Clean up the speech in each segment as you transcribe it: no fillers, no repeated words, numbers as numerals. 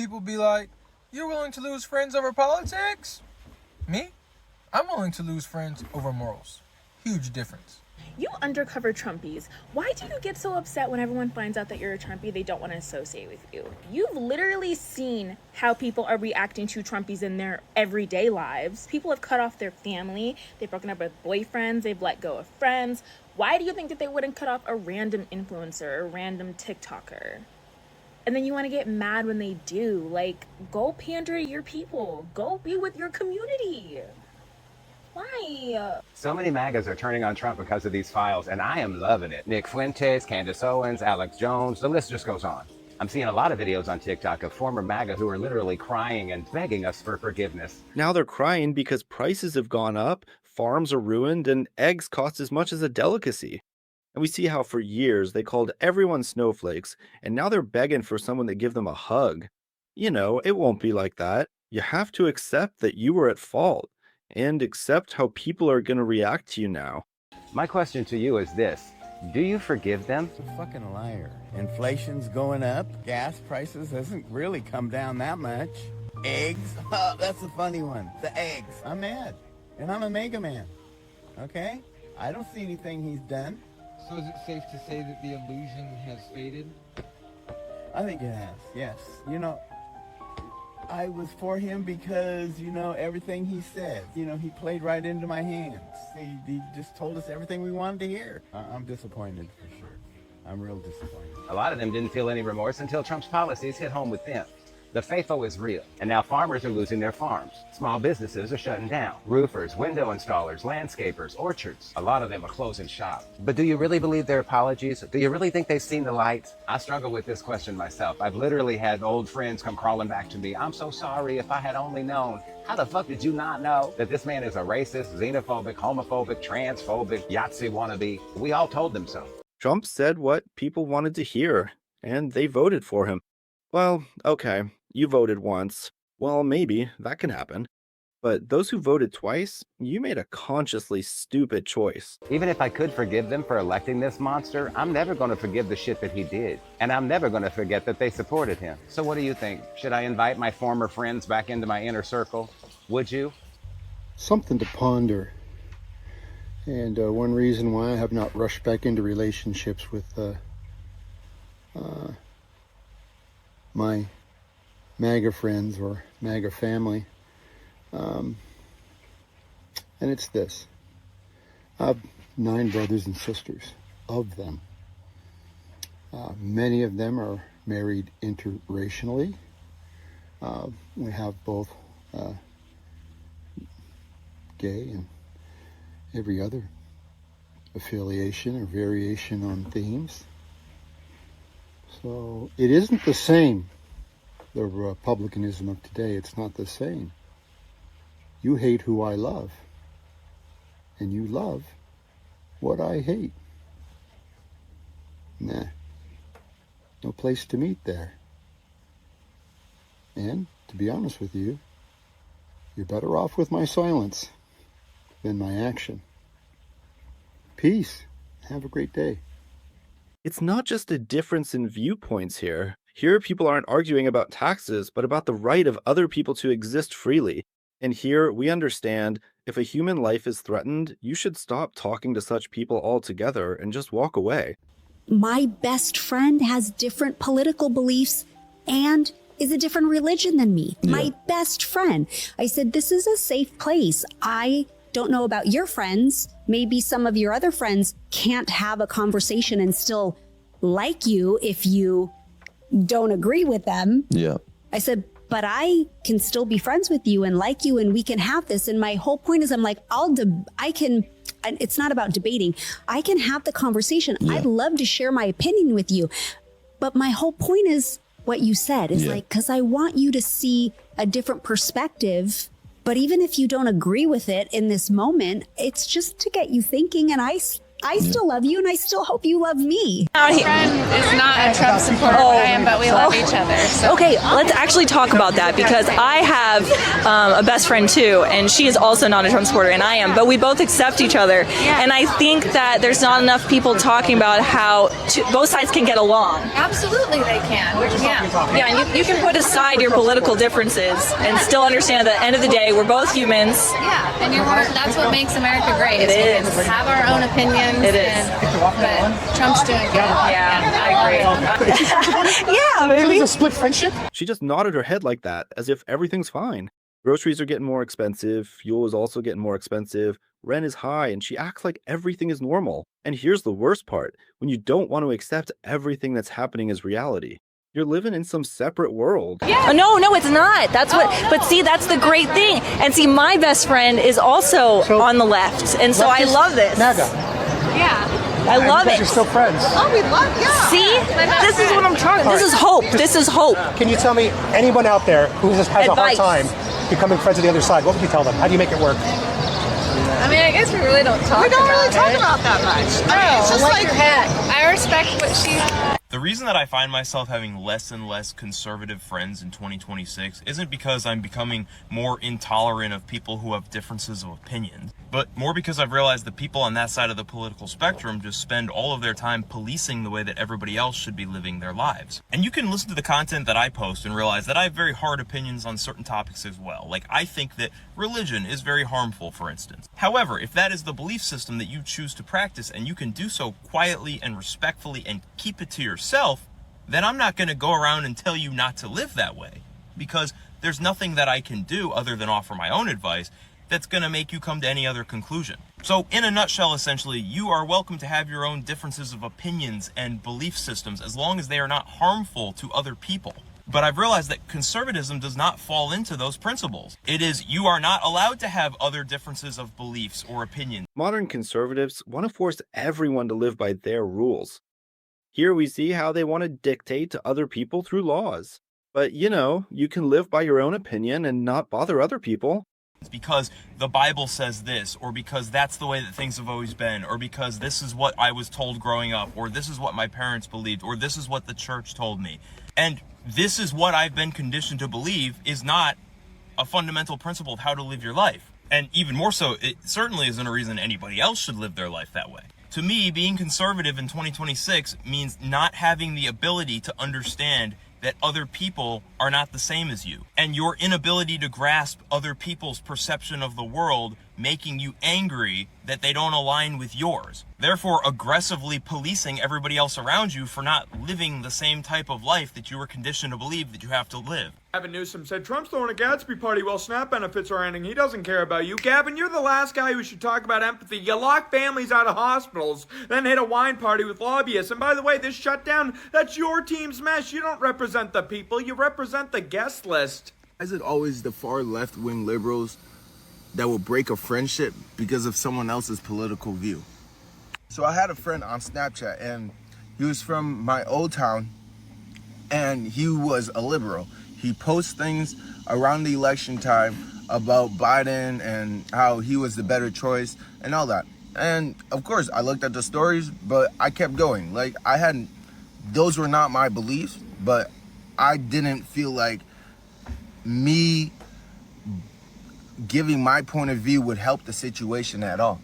people be like, you're willing to lose friends over politics? Me? I'm willing to lose friends over morals. Huge difference. You undercover Trumpies, why do you get so upset when everyone finds out that you're a Trumpy they don't want to associate with you? You've literally seen how people are reacting to Trumpies in their everyday lives. People have cut off their family, they've broken up with boyfriends, they've let go of friends. Why do you think that they wouldn't cut off a random influencer, a random TikToker? And then you want to get mad when they do. Like, go pander to your people. Go be with your community. Why? So many MAGAs are turning on Trump because of these files, and I am loving it. Nick Fuentes, Candace Owens, Alex Jones, the list just goes on. I'm seeing a lot of videos on TikTok of former MAGA who are literally crying and begging us for forgiveness. Now they're crying because prices have gone up, farms are ruined, and eggs cost as much as a delicacy. And we see how for years they called everyone snowflakes, and now they're begging for someone to give them a hug. You know, it won't be like that. You have to accept that you were at fault, and accept how people are going to react to you now. My question to you is this. Do you forgive them? It's a fucking liar. Inflation's going up. Gas prices hasn't really come down that much. Eggs? Oh, that's a funny one. The eggs. I'm mad. And I'm a MAGA man. Okay? I don't see anything he's done. So is it safe to say that the illusion has faded? I think it has, yes. You know, I was for him because, you know, everything he said, you know, he played right into my hands. He just told us everything we wanted to hear. I'm disappointed for sure. I'm real disappointed. A lot of them didn't feel any remorse until Trump's policies hit home with them. The FAFO is real, and now farmers are losing their farms. Small businesses are shutting down. Roofers, window installers, landscapers, orchards. A lot of them are closing shop. But do you really believe their apologies? Do you really think they've seen the light? I struggle with this question myself. I've literally had old friends come crawling back to me. I'm so sorry, if I had only known. How the fuck did you not know that this man is a racist, xenophobic, homophobic, transphobic, Yahtzee wannabe? We all told them so. Trump said what people wanted to hear, and they voted for him. Well, okay, you voted once. Well, maybe, that can happen. But those who voted twice, you made a consciously stupid choice. Even if I could forgive them for electing this monster, I'm never going to forgive the shit that he did. And I'm never going to forget that they supported him. So what do you think? Should I invite my former friends back into my inner circle? Would you? Something to ponder. And one reason why I have not rushed back into relationships with my MAGA friends or MAGA family. And it's this. I have 9 brothers and sisters. Of them, many of them are married interracially. We have both gay and every other affiliation or variation on themes. So it isn't the same, the republicanism of today. It's not the same. You hate who I love, and you love what I hate. Nah, no place to meet there. And, to be honest with you, you're better off with my silence than my action. Peace. Have a great day. It's not just a difference in viewpoints here. Here, people aren't arguing about taxes, but about the right of other people to exist freely. And here, we understand if a human life is threatened, you should stop talking to such people altogether and just walk away. My best friend has different political beliefs and is a different religion than me. Yeah. My best friend. I said, this is a safe place. I don't know about your friends. Maybe some of your other friends can't have a conversation and still like you if you don't agree with them. Yeah. I said, but I can still be friends with you and like you, and we can have this. And my whole point is, I'm like, it's not about debating. I can have the conversation. Yeah. I'd love to share my opinion with you. But my whole point is what you said is like, because I want you to see a different perspective. But even if you don't agree with it in this moment, it's just to get you thinking. And I I still love you and I still hope you love me. My friend is not a Trump supporter, but I am, but we love each other. So. Okay, let's actually talk about that because I have a best friend too, and she is also not a Trump supporter, and I am, but we both accept each other. And I think that there's not enough people talking about how both sides can get along. Absolutely they can. Yeah, and you can put aside your political differences and still understand at the end of the day, we're both humans. Yeah, and that's what makes America great. It is. We can have our own opinions. It is. But Trump's doing good. Yeah, I agree. Yeah, maybe. It's a split friendship. She just nodded her head like that, as if everything's fine. Groceries are getting more expensive, fuel is also getting more expensive, rent is high, and she acts like everything is normal. And here's the worst part, when you don't want to accept everything that's happening as reality. You're living in some separate world. Yeah. No, it's not. That's what. But see, that's the great thing. And see, my best friend is also on the left, and so I love this. MAGA. Yeah. I love it. You're still friends. Oh, we love, yeah. See, this is what I'm talking. This is hope. This is hope. Can you tell me anyone out there who just has Advice. a hard time becoming friends with the other side? What would you tell them? How do you make it work? I mean, I guess we really don't talk about it. We don't really talk about that much. No, I mean, it's just like your hat. I respect what she... The reason that I find myself having less and less conservative friends in 2026 isn't because I'm becoming more intolerant of people who have differences of opinion, but more because I've realized that people on that side of the political spectrum just spend all of their time policing the way that everybody else should be living their lives. And you can listen to the content that I post and realize that I have very hard opinions on certain topics as well. Like, I think that religion is very harmful, for instance. However, if that is the belief system that you choose to practice and you can do so quietly and respectfully and keep it to yourself, then I'm not going to go around and tell you not to live that way, because there's nothing that I can do other than offer my own advice that's going to make you come to any other conclusion. So in a nutshell, essentially, you are welcome to have your own differences of opinions and belief systems as long as they are not harmful to other people. But I've realized that conservatism does not fall into those principles. It is, you are not allowed to have other differences of beliefs or opinions. Modern conservatives want to force everyone to live by their rules. Here we see how they want to dictate to other people through laws. But, you can live by your own opinion and not bother other people. It's because the Bible says this, or because that's the way that things have always been, or because this is what I was told growing up, or this is what my parents believed, or this is what the church told me. And this is what I've been conditioned to believe is not a fundamental principle of how to live your life. And even more so, it certainly isn't a reason anybody else should live their life that way. To me, being conservative in 2026 means not having the ability to understand that other people are not the same as you, and your inability to grasp other people's perception of the world making you angry that they don't align with yours. Therefore, aggressively policing everybody else around you for not living the same type of life that you were conditioned to believe that you have to live. Gavin Newsom said Trump's throwing a Gatsby party while SNAP benefits are ending. He doesn't care about you. Gavin, you're the last guy who should talk about empathy. You lock families out of hospitals, then hit a wine party with lobbyists. And by the way, this shutdown, that's your team's mess. You don't represent the people. You represent the guest list. Is it always the far left-wing liberals that will break a friendship because of someone else's political view? So I had a friend on Snapchat, and he was from my old town, and he was a liberal. He posts things around the election time about Biden and how he was the better choice and all that. And of course, I looked at the stories, but I kept going. Like, those were not my beliefs, but I didn't feel like me giving my point of view would help the situation at all,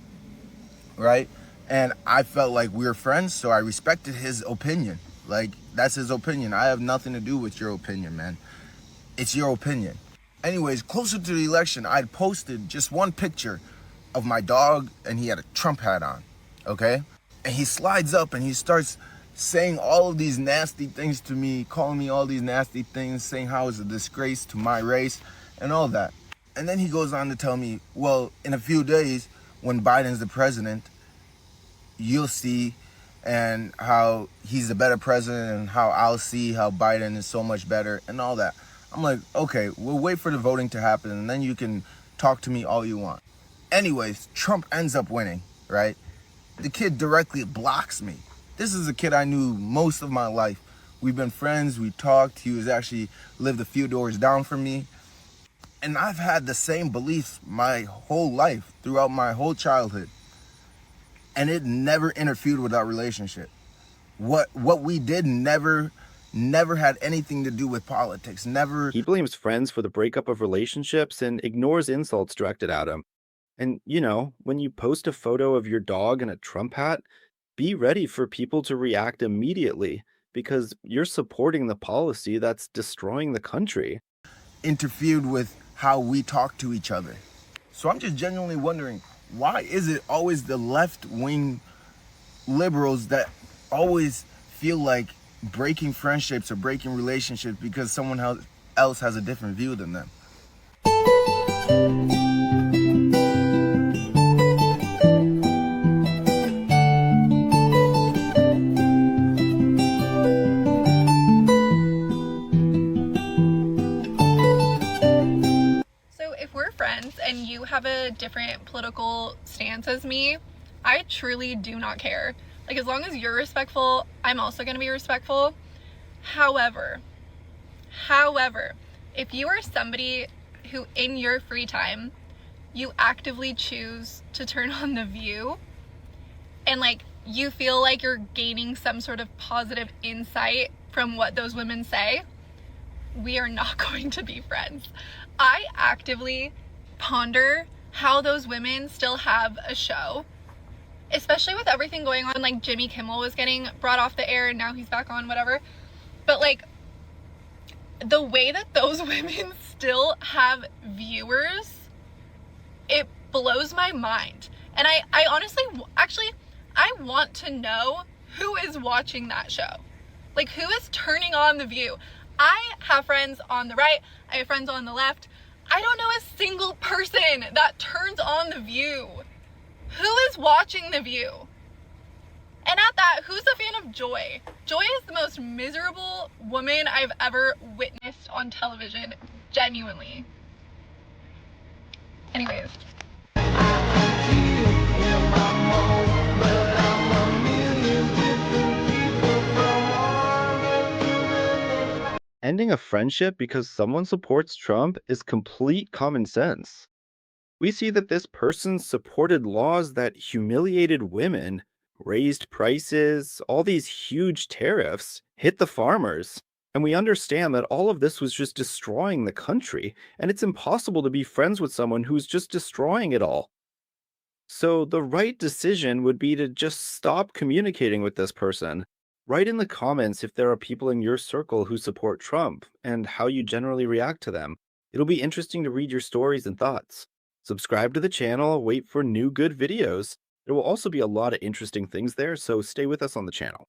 right? And I felt like we were friends, so I respected his opinion. Like, that's his opinion. I have nothing to do with your opinion, man. It's your opinion. Anyways, closer to the election, I'd posted just one picture of my dog, and he had a Trump hat on, okay? And he slides up and he starts saying all of these nasty things to me, calling me all these nasty things, saying how it's a disgrace to my race and all that. And then he goes on to tell me, well, in a few days, when Biden's the president, you'll see, and how he's the better president, and how I'll see how Biden is so much better and all that. I'm like, okay, we'll wait for the voting to happen, and then you can talk to me all you want. Anyways, Trump ends up winning, right? The kid directly blocks me. This is a kid I knew most of my life. We've been friends, we talked. He was actually lived a few doors down from me. And I've had the same beliefs my whole life, throughout my whole childhood. and it never interfered with our relationship. What we did never had anything to do with politics. Never. He blames friends for the breakup of relationships and ignores insults directed at him. And, when you post a photo of your dog in a Trump hat, be ready for people to react immediately because you're supporting the policy that's destroying the country. Interfered with how we talk to each other. So I'm just genuinely wondering, why is it always the left-wing liberals that always feel like breaking friendships or breaking relationships because someone else has a different view than them? So if we're friends and you have a different political stance as me, I truly do not care. Like, as long as you're respectful, I'm also going to be respectful. However, if you are somebody who in your free time, you actively choose to turn on The View and like you feel like you're gaining some sort of positive insight from what those women say, we are not going to be friends. I actively ponder how those women still have a show, especially with everything going on. Like, Jimmy Kimmel was getting brought off the air and now he's back on, whatever. But like, the way that those women still have viewers, it blows my mind. And I honestly, actually, I want to know who is watching that show. Like, who is turning on The View? I have friends on the right, I have friends on the left. I don't know a single person that turns on The View. Who is watching The View? And at that, who's a fan of Joy? Joy is the most miserable woman I've ever witnessed on television, genuinely. Anyways. Ending a friendship because someone supports Trump is complete common sense. We see that this person supported laws that humiliated women, raised prices, all these huge tariffs, hit the farmers. And we understand that all of this was just destroying the country, and it's impossible to be friends with someone who's just destroying it all. So the right decision would be to just stop communicating with this person. Write in the comments if there are people in your circle who support Trump and how you generally react to them. It'll be interesting to read your stories and thoughts. Subscribe to the channel, wait for new good videos. There will also be a lot of interesting things there, so stay with us on the channel.